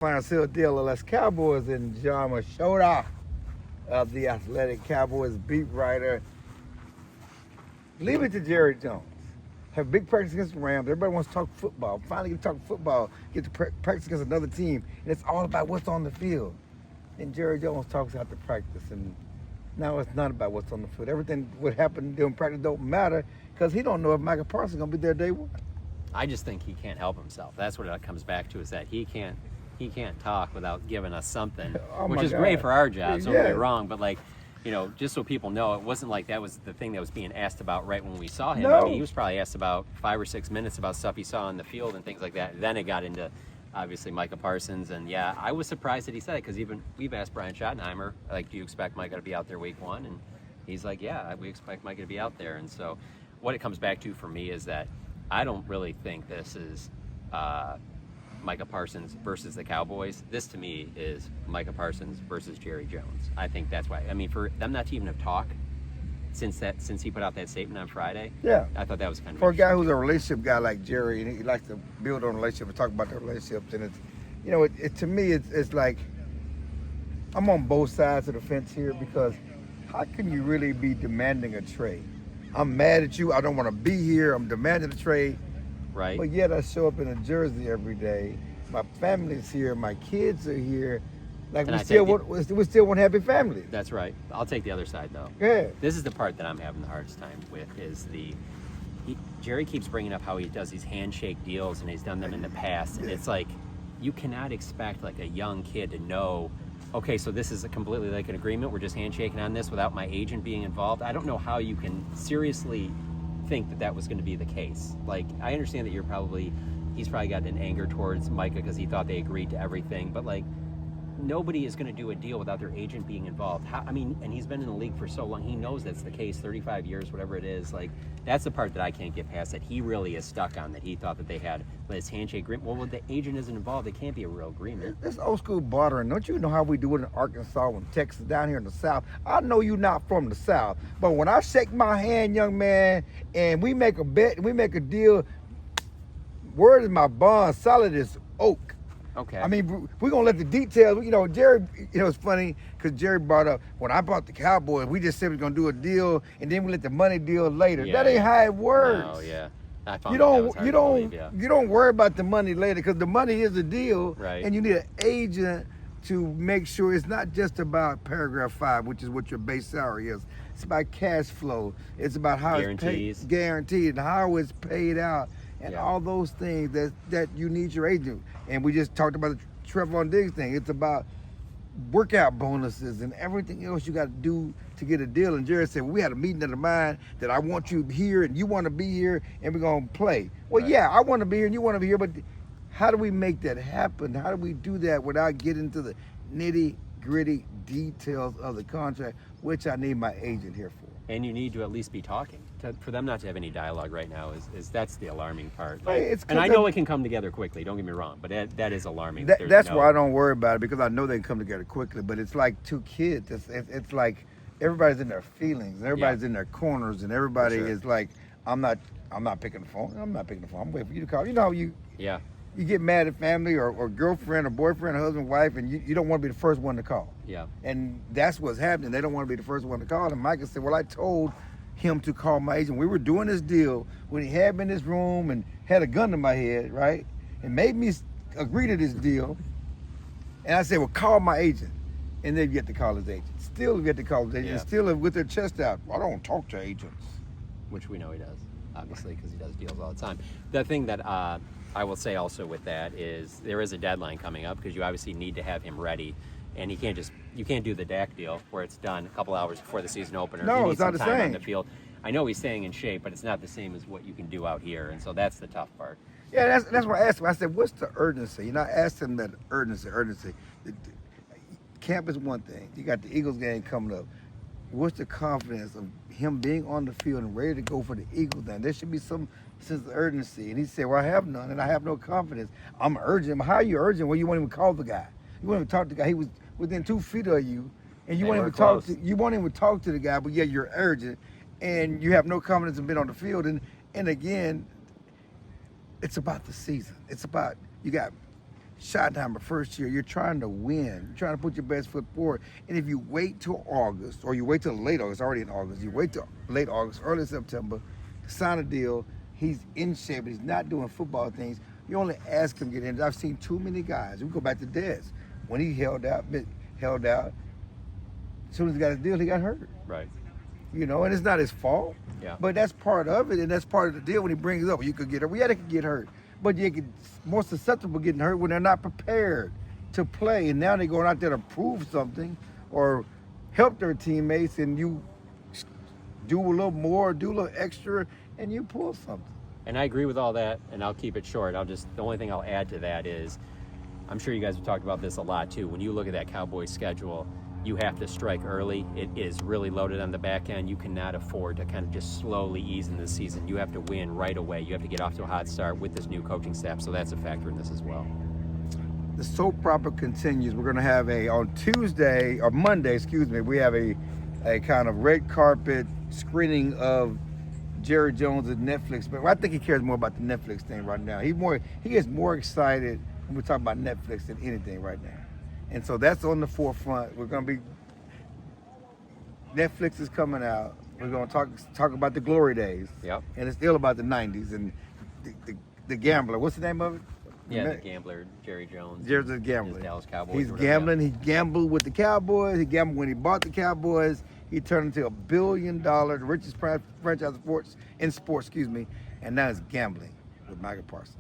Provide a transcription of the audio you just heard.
Clarence Hill, DLLS Cowboys, and Jon Machota of the Athletic Cowboys beat writer. Leave it to Jerry Jones. Have big practice against the Rams. Everybody wants to talk football. Finally get to talk football, get to practice against another team. And it's all about what's on the field. And Jerry Jones talks after practice. And now it's not about what's on the field. Everything what happened during practice don't matter because he don't know if Micah Parsons is going to be there day one. I just think he can't help himself. That's what it comes back to, is that he can't talk without giving us something, which is great for our job, don't get me wrong, but just so people know, it wasn't like that was the thing that was being asked about right when we saw him. No. I mean, he was probably asked about 5 or 6 minutes about stuff he saw on the field and things like that. Then it got into, obviously, Micah Parsons, and yeah, I was surprised that he said it, because even we've asked Brian Schottenheimer, like, do you expect Micah to be out there week one? And he's like, yeah, we expect Micah to be out there. And so what it comes back to for me is that I don't really think this is Micah Parsons versus the Cowboys. This, to me, is Micah Parsons versus Jerry Jones. I think that's why. I mean, for them not to even have talked since he put out that statement on Friday, yeah, I thought that was kind of for a guy who's a relationship guy like Jerry, and he likes to build on relationships and talk about the relationships. And it's, to me, it's like I'm on both sides of the fence here, because how can you really be demanding a trade? I'm mad at you. I don't want to be here. I'm demanding a trade. right. But yet I show up in a jersey every day. My family's here. My kids are here. Like, we still want happy family. That's right. I'll take the other side, though. Yeah. This is the part that I'm having the hardest time with, is Jerry keeps bringing up how he does these handshake deals, and he's done them in the past. And it's like, you cannot expect like a young kid to know, okay, so this is completely like an agreement. We're just handshaking on this without my agent being involved. I don't know how you can seriously think that was going to be the case. Like, I understand that he's probably got an anger towards Micah because he thought they agreed to everything, but like, nobody is going to do a deal without their agent being involved. And he's been in the league for so long. He knows that's the case, 35 years, whatever it is. Like, that's the part that I can't get past, that he really is stuck on, that he thought that they had this handshake agreement. Well, when the agent isn't involved, it can't be a real agreement. It's old school bartering. Don't you know how we do it in Arkansas and Texas, down here in the South? I know you're not from the South, but when I shake my hand, young man, and we make a bet, we make a deal, word is my bond, solid as oak. Okay. I mean, we're going to let the details, Jerry, it's funny because Jerry brought up, when I bought the Cowboys, we just said we're going to do a deal and then we let the money deal later. Yeah, that ain't how it works. No, yeah. You don't worry about the money later, because the money is a deal, right. And you need an agent to make sure it's not just about paragraph 5, which is what your base salary is. It's about cash flow. It's about how it's paid, guaranteed, and how it's paid out. And all those things that you need your agent. And we just talked about the Trevon Diggs thing. It's about workout bonuses and everything else you got to do to get a deal. And Jerry said, well, we had a meeting of the mind that I want you here and you want to be here and we're going to play. Well, yeah, I want to be here and you want to be here, but how do we make that happen? How do we do that without getting into the nitty-gritty details of the contract, which I need my agent here for? And you need to at least be talking. For them not to have any dialogue right now is that's the alarming part. Like, and I know it can come together quickly, don't get me wrong, but that is alarming. That's why I don't worry about it, because I know they can come together quickly. But it's like two kids. It's like everybody's in their feelings, and everybody's in their corners, and everybody is like, I'm not picking the phone. I'm not picking the phone. I'm waiting for you to call. You know how you get mad at family or girlfriend or boyfriend or husband, wife, and you don't want to be the first one to call. Yeah. And that's what's happening. They don't want to be the first one to call. And Micah said, well, I told him to call my agent. We were doing this deal when he had me in this room and had a gun to my head, right? And made me agree to this deal. And I said, well, call my agent. And they've yet to call his agent. Still get to call his agent. And still with their chest out. I don't talk to agents. Which we know he does, obviously, because he does deals all the time. The thing that I will say also with that is there is a deadline coming up, because you obviously need to have him ready. And you can't do the Dak deal where it's done a couple hours before the season opener. No, you need it's not the time same on the field. I know he's staying in shape, but it's not the same as what you can do out here, and so that's the tough part. Yeah, that's what I asked him. I said, what's the urgency? I asked him that urgency. Camp is one thing. You got the Eagles game coming up. What's the confidence of him being on the field and ready to go for the Eagles then? There should be some sense of urgency. And he said, well, I have none, and I have no confidence. I'm urgent him. How are you urgent? Well, you won't even call the guy. You won't even talk to the guy. He was within 2 feet of you, and you won't even talk to the guy, but you're urgent, and you have no confidence in being on the field. And again, it's about the season. It's about, you got Schottenheimer first year, you're trying to win. You're trying to put your best foot forward. And if you wait till August, or you wait till late August, already in August, you wait till late August, early September, sign a deal, he's in shape, but he's not doing football things, you only ask him to get in. I've seen too many guys. We go back to Dez. When he held out, as soon as he got his deal, he got hurt. Right. You know, and it's not his fault. Yeah. But that's part of it, and that's part of the deal when he brings it up. You could get hurt. Yeah, they could get hurt. But you get more susceptible getting hurt when they're not prepared to play. And now they're going out there to prove something or help their teammates, and you do a little more, do a little extra, and you pull something. And I agree with all that, and I'll keep it short. The only thing I'll add to that is, I'm sure you guys have talked about this a lot too. When you look at that Cowboys schedule, you have to strike early. It is really loaded on the back end. You cannot afford to kind of just slowly ease in this season. You have to win right away. You have to get off to a hot start with this new coaching staff, so that's a factor in this as well. The soap opera continues. We're going to have on Tuesday, or Monday, we have a kind of red carpet screening of Jerry Jones' Netflix. But I think he cares more about the Netflix thing right now. He gets more excited when we talk about Netflix than anything right now. And so that's on the forefront. Netflix is coming out. We're going to talk about the glory days. Yep. And it's still about the 90s and the gambler. What's the name of it? Yeah, the gambler, Jerry Jones. Jerry's the gambler. Dallas Cowboys. He's gambling. He gambled with the Cowboys. He gambled when he bought the Cowboys. He turned into $1 billion, the richest franchise in sports, and now it's gambling with Micah Parsons.